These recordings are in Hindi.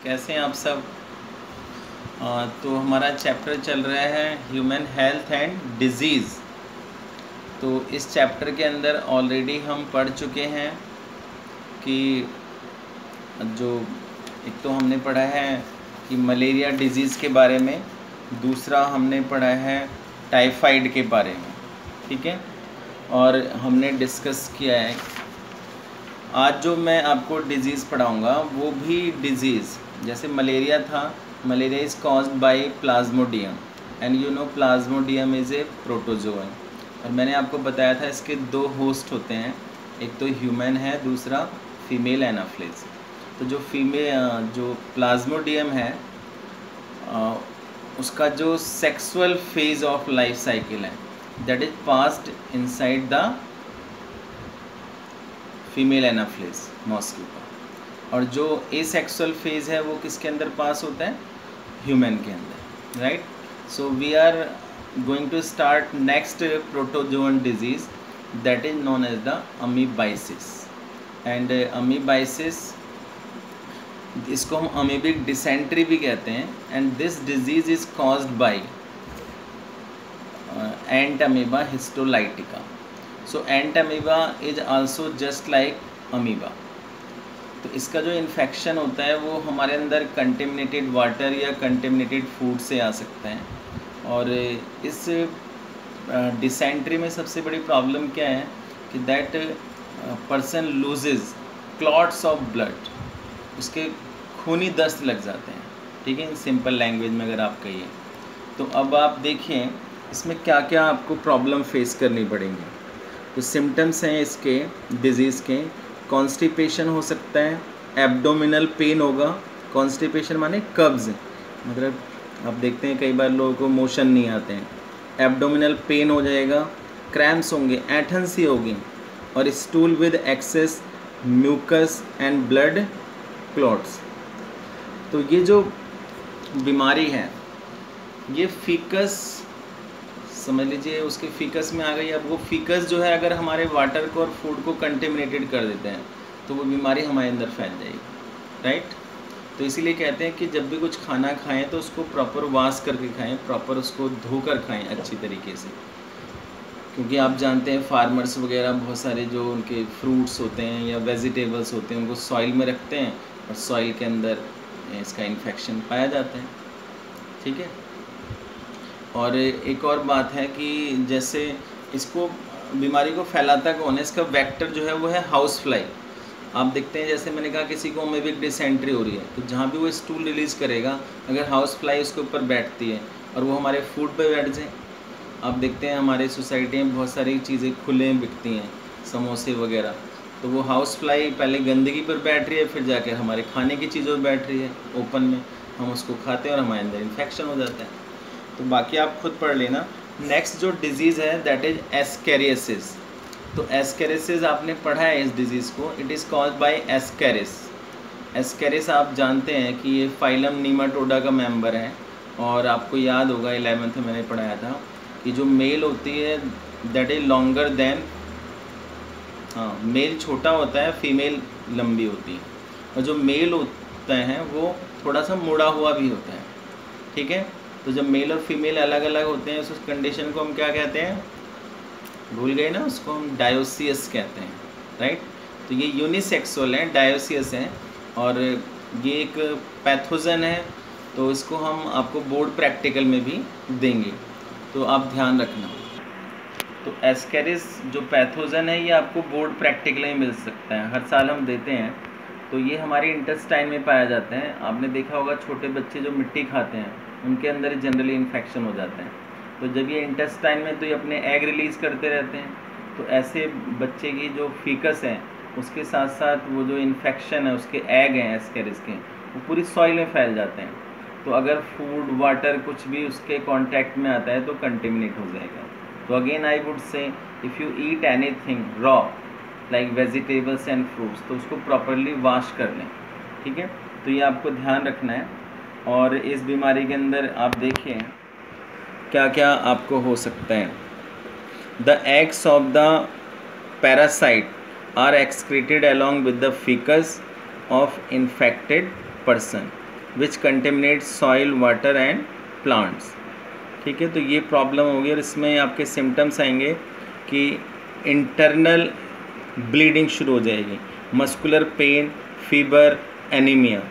कैसे हैं आप सब। तो हमारा चैप्टर चल रहा है ह्यूमन हेल्थ एंड डिजीज़। तो इस चैप्टर के अंदर ऑलरेडी हम पढ़ चुके हैं कि जो एक तो हमने पढ़ा है कि मलेरिया डिजीज़ के बारे में, दूसरा हमने पढ़ा है टाइफाइड के बारे में, ठीक है। और हमने डिस्कस किया है। आज जो मैं आपको डिज़ीज़ पढ़ाऊँगा वो भी डिज़ीज़ जैसे मलेरिया था। Malaria is caused bye Plasmodium and you know Plasmodium is a protozoa. और मैंने आपको बताया था इसके दो होस्ट होते हैं, एक तो ह्यूमन है, दूसरा फीमेल एनाफिलिस। तो जो प्लाज्मोडियम है उसका जो sexual phase of life cycle है that is passed inside the female anopheles mosquito, और जो एसेक्सुअल फेज है वो किसके अंदर पास होता है, ह्यूमन के अंदर, right. So we are going to start next protozoan disease that is known as the amoebiasis. And amoebiasis, इसको हम अमीबिक डिसेंट्री भी कहते हैं। And this disease is caused by Entamoeba histolytica. So Entamoeba is also just like amoeba. तो इसका जो इन्फेक्शन होता है वो हमारे अंदर कंटेमिनेटेड वाटर या कंटेमिनेटेड फूड से आ सकता है। और इस डिसेंट्री में सबसे बड़ी प्रॉब्लम क्या है कि that person loses clots of blood, उसके खूनी दस्त लग जाते हैं, ठीक है, इन सिंपल लैंग्वेज में अगर आप कहिए। तो अब आप देखिए इसमें क्या क्या आपको प्रॉब्लम फेस करनी पड़ेंगी। तो सिम्टम्स हैं इसके डिज़ीज़ के, कॉन्स्टिपेशन हो सकता है, एब्डोमिनल पेन होगा। कॉन्स्टिपेशन माने कब्ज़, मतलब आप देखते हैं कई बार लोगों को मोशन नहीं आते हैं, एब्डोमिनल पेन हो जाएगा, क्रैम्प्स होंगे, ऐंठन सी होगी, और stool with excess mucus and blood clots. तो ये जो बीमारी है ये फीकस, समझ लीजिए उसके फीकस में आ गई। अब वो फीकस जो है अगर हमारे वाटर को और फूड को कंटेमिनेटेड कर देते हैं तो वो बीमारी हमारे अंदर फैल जाएगी, राइट। तो इसीलिए कहते हैं कि जब भी कुछ खाना खाएं तो उसको प्रॉपर वॉश करके खाएं, प्रॉपर उसको धोकर खाएं अच्छी तरीके से। क्योंकि आप जानते हैं फार्मर्स वगैरह बहुत सारे जो उनके फ्रूट्स होते हैं या वेजिटेबल्स होते हैं उनको सॉइल में रखते हैं और सॉइल के अंदर इसका इन्फेक्शन पाया जाता है, ठीक है। और एक और बात है कि जैसे इसको बीमारी को फैलाता कौन है, इसका वेक्टर जो है वो है हाउस फ्लाई। आप देखते हैं जैसे मैंने कहा किसी को अमीबिक डिसेंट्री हो रही है तो जहाँ भी वो स्टूल रिलीज़ करेगा अगर हाउस फ्लाई उसके ऊपर बैठती है और वो हमारे फूड पे बैठ जाए। आप देखते हैं हमारे सोसाइटी में बहुत सारी चीज़ें खुले बिकती हैं, समोसे वगैरह, तो वो हाउस फ्लाई पहले गंदगी पर बैठ रही है फिर जाकर हमारे खाने की चीज़ों पर बैठ रही है ओपन में, हम उसको खाते हैं और हमारे अंदर इन्फेक्शन हो जाता है। तो बाकी आप खुद पढ़ लेना। नेक्स्ट जो डिज़ीज़ है दैट इज एस्केरियासिस। तो एस्केरियासिस आपने पढ़ा है इस डिज़ीज़ को, it is caused bye Ascaris. Ascaris आप जानते हैं कि ये फाइलम नीमाटोडा का मेंबर है, और आपको याद होगा 11th में मैंने पढ़ाया था कि जो मेल होती है दैट इज लॉन्गर देन, हाँ, मेल छोटा होता है, फीमेल लंबी होती है, और जो मेल होता है वो थोड़ा सा मुड़ा हुआ भी होता है, ठीक है। तो जब मेल और फीमेल अलग अलग होते हैं उस कंडीशन को हम क्या कहते हैं, भूल गए ना, उसको हम डायोसियस कहते हैं, राइट। तो ये यूनिसेक्सुअल है, डायोसियस है, और ये एक पैथोजन है। तो इसको हम आपको बोर्ड प्रैक्टिकल में भी देंगे, तो आप ध्यान रखना। तो एस्केरिस जो पैथोजन है ये आपको बोर्ड प्रैक्टिकल में मिल सकता है, हर साल हम देते हैं। तो ये हमारे इंटेस्टाइन में पाया जाता है। आपने देखा होगा छोटे बच्चे जो मिट्टी खाते हैं उनके अंदर जनरली इन्फेक्शन हो जाता है। तो जब ये इंटेस्टाइन में तो ये अपने एग रिलीज़ करते रहते हैं, तो ऐसे बच्चे की जो फीकस है उसके साथ साथ वो जो इन्फेक्शन है उसके एग हैं एस्केरिस के, वो पूरी सॉइल में फैल जाते हैं। तो अगर फूड वाटर कुछ भी उसके कांटेक्ट में आता है तो कंटेमिनेट हो जाएगा। तो again I would say if you eat anything raw like vegetables and fruits तो उसको प्रॉपरली वॉश कर लें, ठीक है। तो ये आपको ध्यान रखना है। और इस बीमारी के अंदर आप देखिए क्या क्या आपको हो सकता है। The eggs of the parasite are excreted along with the faeces of infected person. Which contaminate soil, water and plants. ठीक है, तो ये प्रॉब्लम होगी और इसमें आपके सिम्टम्स आएंगे कि इंटरनल ब्लीडिंग शुरू हो जाएगी, muscular pain, fever, anaemia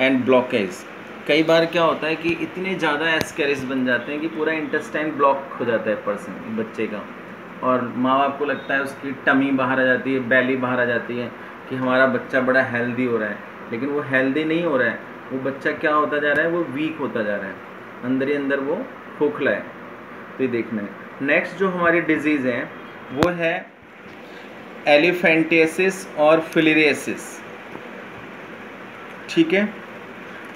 and blockage. कई बार क्या होता है कि इतने ज़्यादा एस्केरिस बन जाते हैं कि पूरा इंटेस्टाइन ब्लॉक हो जाता है पर्सन बच्चे का, और माँ बाप को लगता है उसकी टमी बाहर आ जाती है, बेली बाहर आ जाती है कि हमारा बच्चा बड़ा हेल्दी हो रहा है, लेकिन वो हेल्दी नहीं हो रहा है, वो बच्चा क्या होता जा रहा है, वो वीक होता जा रहा है, अंदर ही अंदर वो खोखला है। तो ये देखना है। नेक्स्ट जो हमारी डिजीज़ है वो है एलिफेंटियासिस और फिलियरियासिस। ठीक है,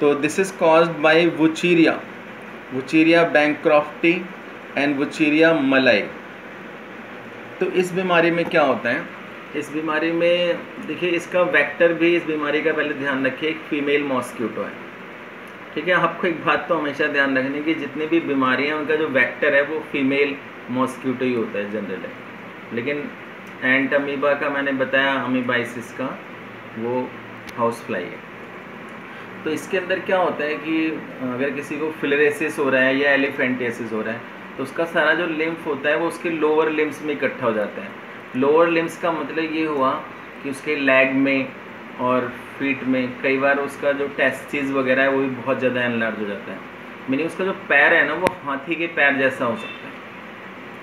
तो this is caused by wuchereria bancrofti and wuchereria malayi. तो इस बीमारी में क्या होता है, इस बीमारी में देखिए इसका वेक्टर भी, इस बीमारी का पहले ध्यान रखिए, एक फीमेल मॉस्क्यूटो है। ठीक है, आपको एक बात तो हमेशा ध्यान रखनी कि जितनी भी बीमारियां उनका जो वेक्टर है वो फीमेल मॉस्क्यूटो ही होता है जनरली, लेकिन एंट अमीबा का मैंने बताया, अमीबाइसिस का वो हाउस फ्लाई है। तो इसके अंदर क्या होता है कि अगर किसी को फिलरेसिस हो रहा है या एलिफेंटियासिस हो रहा है तो उसका सारा जो लिम्फ होता है वो उसके लोअर लिम्स में इकट्ठा हो जाता है। लोअर लिम्स का मतलब ये हुआ कि उसके लेग में और फीट में कई बार उसका जो टेस्टिस वगैरह है वो भी बहुत ज़्यादा एनलार्ज हो जाता है, मीनिंग उसका जो पैर है ना वो हाथी के पैर जैसा हो सकता है।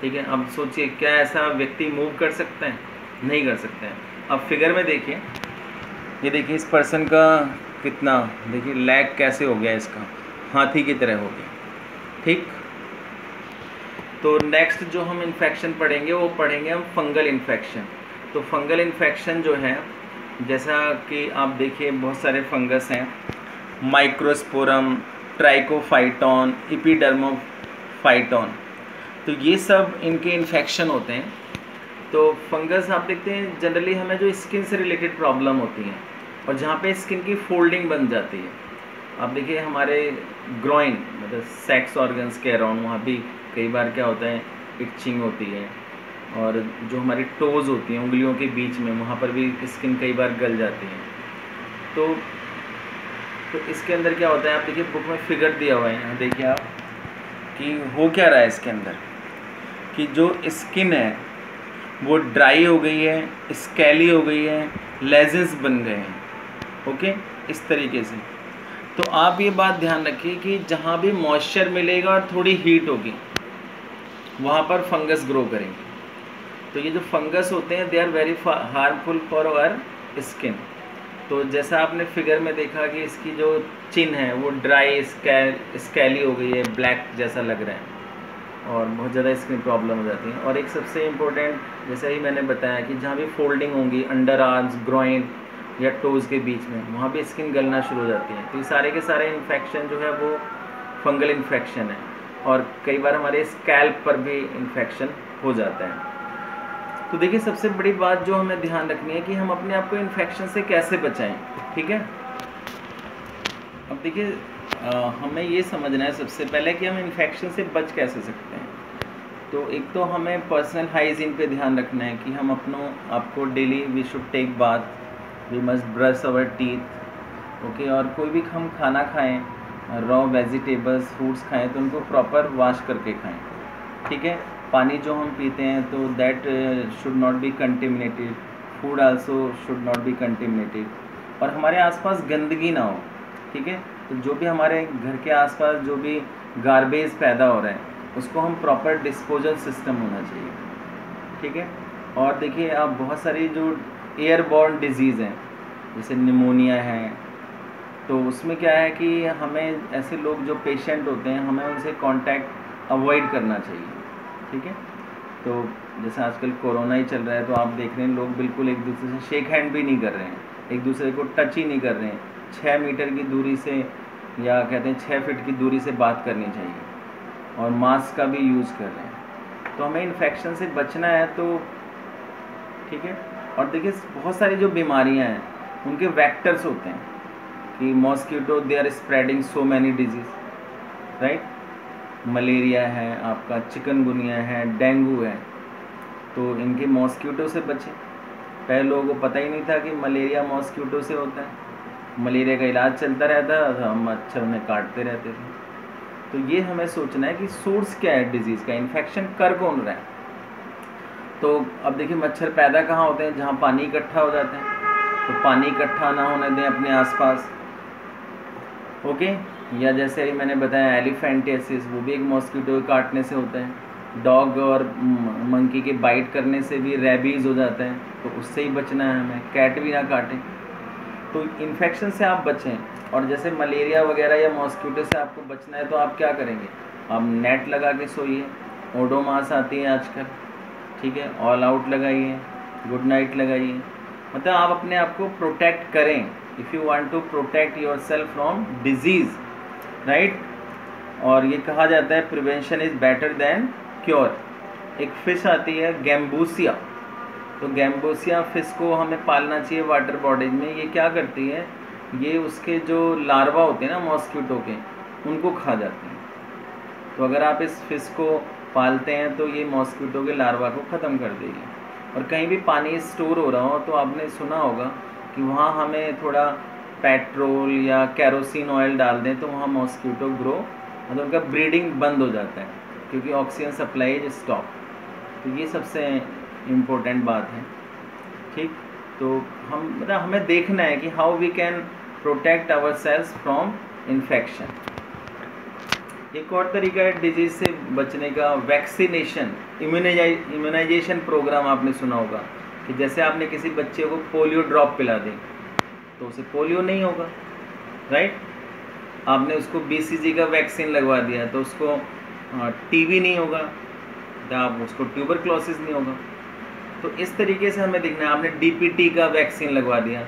ठीक है, अब सोचिए क्या ऐसा व्यक्ति मूव कर सकते हैं? नहीं कर सकते हैं। अब फिगर में देखिए, ये देखिए इस पर्सन का कितना, देखिए लेग कैसे हो गया, इसका हाथी की तरह हो गया। ठीक, तो नेक्स्ट जो हम इन्फेक्शन पढ़ेंगे वो पढ़ेंगे हम फंगल इन्फेक्शन। तो फंगल इन्फेक्शन जो है, जैसा कि आप देखिए बहुत सारे फंगस हैं, माइक्रोस्पोरम, ट्राइकोफाइटॉन, एपिडर्मोफाइटॉन, तो ये सब इनके इन्फेक्शन होते हैं। तो फंगस आप देखते हैं जनरली हमें जो स्किन से रिलेटेड प्रॉब्लम होती हैं और जहाँ पे स्किन की फोल्डिंग बन जाती है, आप देखिए हमारे ग्रोइन मतलब सेक्स ऑर्गन्स के अराउंड वहाँ भी कई बार क्या होता है, इचिंग होती है, और जो हमारी टोज़ होती हैं उंगलियों के बीच में वहाँ पर भी स्किन कई बार गल जाती है। तो इसके अंदर क्या होता है, आप देखिए बुक में फिगर दिया हुआ है, यहाँ देखिए आप कि हो क्या रहा है इसके अंदर, कि जो स्किन है वो ड्राई हो गई है, स्कैली हो गई है, लेजेस बन गए हैं। ओके, इस तरीके से। तो आप ये बात ध्यान रखिए कि जहाँ भी मॉइस्चर मिलेगा और थोड़ी हीट होगी वहाँ पर फंगस ग्रो करेंगे। तो ये जो फंगस होते हैं they are very harmful for our skin. तो जैसा आपने फिगर में देखा कि इसकी जो चिन है वो ड्राई स्कैली हो गई है, ब्लैक जैसा लग रहा है और बहुत ज़्यादा स्किन प्रॉब्लम हो जाती है। और एक सबसे इम्पोर्टेंट, जैसा ही मैंने बताया कि जहाँ भी फोल्डिंग होंगी अंडर आर्म्स, ग्रोइन या टोज़ के बीच में, वहाँ भी स्किन गलना शुरू हो जाती है। तो ये सारे के सारे इन्फेक्शन जो है वो फंगल इन्फेक्शन है, और कई बार हमारे स्कैल्प पर भी इन्फेक्शन हो जाता है। तो देखिए सबसे बड़ी बात जो हमें ध्यान रखनी है कि हम अपने आप को इन्फेक्शन से कैसे बचाएं। ठीक है, अब देखिए हमें ये समझना है सबसे पहले कि हम इन्फेक्शन से बच कैसे सकते हैं। तो एक तो हमें पर्सनल हाइजीन पे ध्यान रखना है कि हम आपको daily we should take bath, we must brush our teeth. Okay, और कोई भी हम खाना खाएं, रॉ वेजिटेबल्स, फ्रूट्स खाएं तो उनको प्रॉपर वॉश करके खाएं। ठीक है, पानी जो हम पीते हैं तो that should not be contaminated, food also should not be contaminated, और हमारे आसपास गंदगी ना हो। ठीक है, तो जो भी हमारे घर के आसपास जो भी गार्बेज पैदा हो रहा है उसको हम प्रॉपर डिस्पोजल सिस्टम होना चाहिए। ठीक है, और देखिए आप बहुत सारी जो एयरबॉर्न डिजीज़ हैं जैसे निमोनिया है, तो उसमें क्या है कि हमें ऐसे लोग जो पेशेंट होते हैं हमें उनसे कांटेक्ट अवॉइड करना चाहिए। ठीक है, तो जैसे आजकल कोरोना ही चल रहा है तो आप देख रहे हैं लोग बिल्कुल एक दूसरे से शेक हैंड भी नहीं कर रहे हैं, एक दूसरे को टच ही नहीं कर रहे हैं, 6 मीटर की दूरी से या कहते हैं 6 फीट की दूरी से बात करनी चाहिए, और मास्क का भी यूज़ कर रहे हैं। तो हमें इन्फेक्शन से बचना है तो ठीक है। और देखिए बहुत सारी जो बीमारियां हैं उनके वेक्टर्स होते हैं कि mosquito they are spreading so many diseases, right. Malaria है, आपका चिकनगुनिया है, डेंगू है, तो इनके मॉस्किटो से बचें। पहले लोगों को पता ही नहीं था कि मलेरिया मॉस्किटो से होता है, मलेरिया का इलाज चलता रहता था, मच्छर उन्हें काटते रहते थे। तो ये हमें सोचना है कि सोर्स क्या है डिजीज़ का, इन्फेक्शन कर कौन रहा है। तो अब देखिए मच्छर पैदा कहाँ होते हैं, जहाँ पानी इकट्ठा हो जाते हैं। तो पानी इकट्ठा ना होने दें अपने आसपास, ओके। या जैसे ही मैंने बताया एलिफेंटियासिस, वो भी एक मॉस्किटो के काटने से होता है। डॉग और मंकी के बाइट करने से भी रेबीज़ हो जाता है, तो उससे ही बचना है हमें, कैट भी ना काटे। तो इन्फेक्शन से आप बचें। और जैसे मलेरिया वगैरह या मॉस्किटो से आपको बचना है तो आप क्या करेंगे, आप नेट लगा के सोइए। ओडोमास आती है आजकल, ठीक है, ऑल आउट लगाइए, गुड नाइट लगाइए। मतलब आप अपने आप को प्रोटेक्ट करें, if you want to protect yourself from diseases, right. और ये कहा जाता है prevention is better than cure. एक फ़िश आती है गैम्बूसिया, तो गैम्बूसिया फ़िश को हमें पालना चाहिए वाटर बॉडीज में। ये क्या करती है, ये उसके जो लार्वा होते हैं ना मॉस्किटो के, उनको खा जाते हैं। तो अगर आप इस फ़िश को पालते हैं तो ये मॉस्किटो के लार्वा को ख़त्म कर देगी। और कहीं भी पानी स्टोर हो रहा हो तो आपने सुना होगा कि वहाँ हमें थोड़ा पेट्रोल या केरोसिन ऑयल डाल दें तो वहाँ मॉस्किटो ग्रो, मतलब उनका ब्रीडिंग बंद हो जाता है, क्योंकि ऑक्सीजन सप्लाई इज स्टॉप। तो ये सबसे इम्पोर्टेंट बात है, ठीक। तो हम मतलब हमें देखना है कि how we can protect our cells from infection. एक और तरीका है डिजीज़ से बचने का, वैक्सीनेशन, इम्यूनाइजेशन प्रोग्राम। आपने सुना होगा कि जैसे आपने किसी बच्चे को पोलियो ड्रॉप पिला दी तो उसे पोलियो नहीं होगा, राइट। आपने उसको BCG का वैक्सीन लगवा दिया तो उसको TB नहीं होगा, या उसको ट्यूबरक्लोसिस नहीं होगा। तो इस तरीके से हमें देखना है। आपने DPT का वैक्सीन लगवा दिया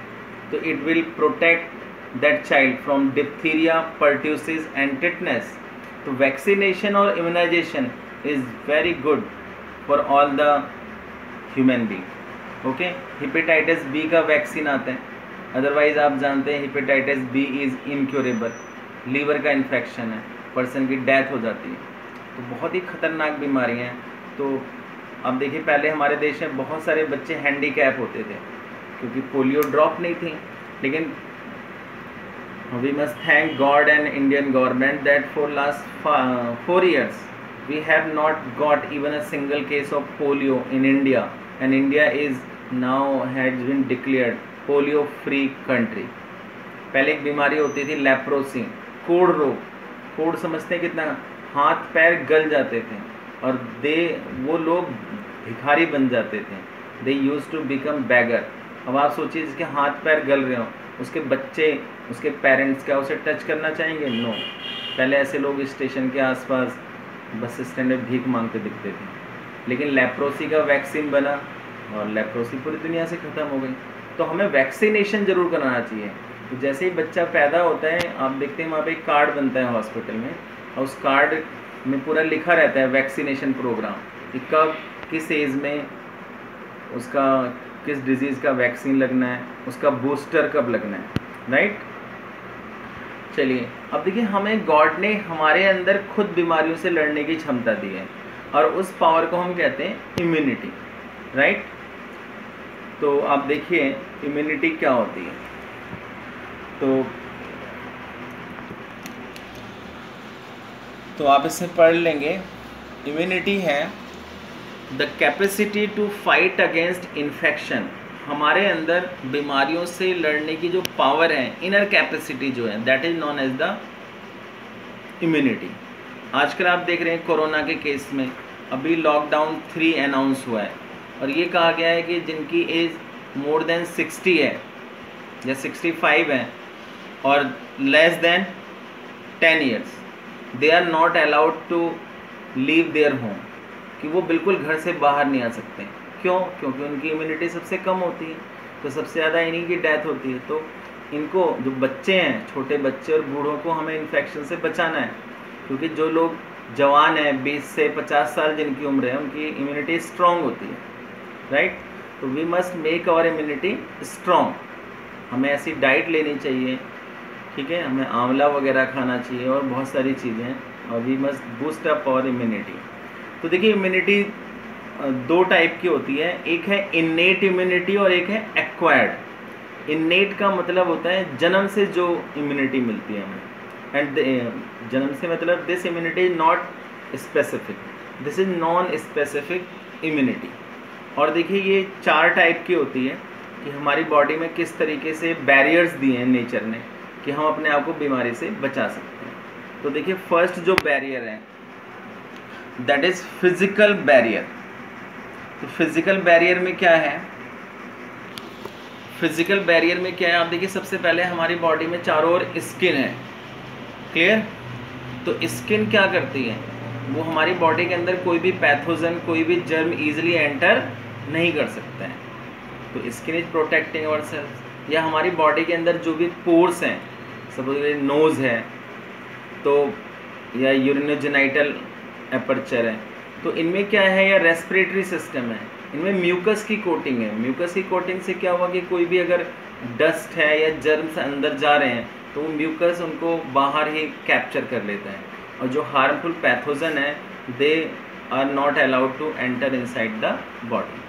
तो it will protect that child from diphtheria, pertussis and tetanus. तो वैक्सीनेशन और immunisation is very good for all the human being, okay. Hepatitis B का वैक्सीन आता है, अदरवाइज आप जानते हैं hepatitis B is incurable. Liver का इन्फेक्शन है, पर्सन की डेथ हो जाती है। तो बहुत ही खतरनाक बीमारियाँ हैं। तो अब देखिए पहले हमारे देश में बहुत सारे बच्चे हैंडीकैप होते थे क्योंकि पोलियो ड्रॉप नहीं थी, लेकिन we must thank God and Indian government that for last 4 years we have not got even a single case of polio in India, and India is now has been declared polio free country। पहले एक बीमारी होती थी लेप्रोसी, कोढ़ रोग। कोढ़ समझते हैं कितना, हाथ पैर गल जाते थे और वो लोग भिखारी बन जाते थे। दे यूज टू बिकम बैगर। अब आप सोचिए जिसके हाथ पैर गल रहे हो, उसके बच्चे, उसके पेरेंट्स क्या उसे टच करना चाहेंगे? नो। पहले ऐसे लोग स्टेशन के आसपास, बस स्टैंड में भीख मांगते दिखते थे। लेकिन लेप्रोसी का वैक्सीन बना और लेप्रोसी पूरी दुनिया से ख़त्म हो गई। तो हमें वैक्सीनेशन ज़रूर कराना चाहिए। तो जैसे ही बच्चा पैदा होता है, आप देखते हैं वहाँ पे एक कार्ड बनता है हॉस्पिटल में, और उस कार्ड में पूरा लिखा रहता है वैक्सीनेशन प्रोग्राम कि कब, किस एज में उसका किस डिज़ीज़ का वैक्सीन लगना है, उसका बूस्टर कब लगना है, राइट। चलिए अब देखिए, हमें गॉड ने हमारे अंदर खुद बीमारियों से लड़ने की क्षमता दी है और उस पावर को हम कहते हैं इम्यूनिटी, राइट। तो आप देखिए इम्यूनिटी क्या होती है। तो आप इसे पढ़ लेंगे। इम्यूनिटी है the capacity to fight against infection. हमारे अंदर बीमारियों से लड़ने की जो पावर है, इनर कैपेसिटी जो है, that is known as the immunity. आजकल आप देख रहे हैं कोरोना के केस में अभी लॉकडाउन 3 अनाउंस हुआ है और ये कहा गया है कि जिनकी एज मोर देन 60 है या 65 है और less than 10 years, they are not allowed to leave their home, कि वो बिल्कुल घर से बाहर नहीं आ सकते। क्यों? क्योंकि उनकी इम्यूनिटी सबसे कम होती है, तो सबसे ज़्यादा इन्हीं की डेथ होती है। तो इनको, जो बच्चे हैं, छोटे बच्चे और बूढ़ों को हमें इन्फेक्शन से बचाना है, क्योंकि जो लोग जवान हैं 20 से 50 साल जिनकी उम्र है, उनकी इम्यूनिटी स्ट्रॉन्ग होती है, राइट। तो we must make our immunity strong. हमें ऐसी डाइट लेनी चाहिए, ठीक है, हमें आंवला वगैरह खाना चाहिए और बहुत सारी चीज़ें हैं, और we must boost up our immunity. तो देखिए इम्यूनिटी 2 टाइप की होती है, एक है इन्नेट इम्यूनिटी और एक है एक्वायर्ड। इन्नेट का मतलब होता है जन्म से जो इम्यूनिटी मिलती है हमें, एंड जन्म से मतलब this immunity is not specific, this is non specific immunity. और देखिए ये 4 टाइप की होती है कि हमारी बॉडी में किस तरीके से बैरियर्स दिए हैं नेचर ने कि हम अपने आप को बीमारी से बचा सकते हैं। तो देखिए फर्स्ट जो बैरियर है दैट इज फिजिकल बैरियर। तो फिजिकल बैरियर में क्या है, फिजिकल बैरियर में क्या है आप देखिए, सबसे पहले हमारी बॉडी में चारों ओर स्किन है, क्लियर। तो स्किन क्या करती है, वो हमारी बॉडी के अंदर कोई भी पैथोजन, कोई भी जर्म इजीली एंटर नहीं कर सकता है। तो skin is protecting our cells. या हमारी बॉडी के अंदर जो भी पोर्स हैं, सपोज नोज है तो, या यूरिनोजेनाइटल एपर्चर है, तो इनमें क्या है, या रेस्पिरेटरी सिस्टम है, इनमें म्यूकस की कोटिंग है। म्यूकस की कोटिंग से क्या हुआ कि कोई भी अगर डस्ट है या जर्म्स अंदर जा रहे हैं तो वो म्यूकस उनको बाहर ही कैप्चर कर लेता है, और जो हार्मफुल पैथोजन है they are not allowed to enter inside the body.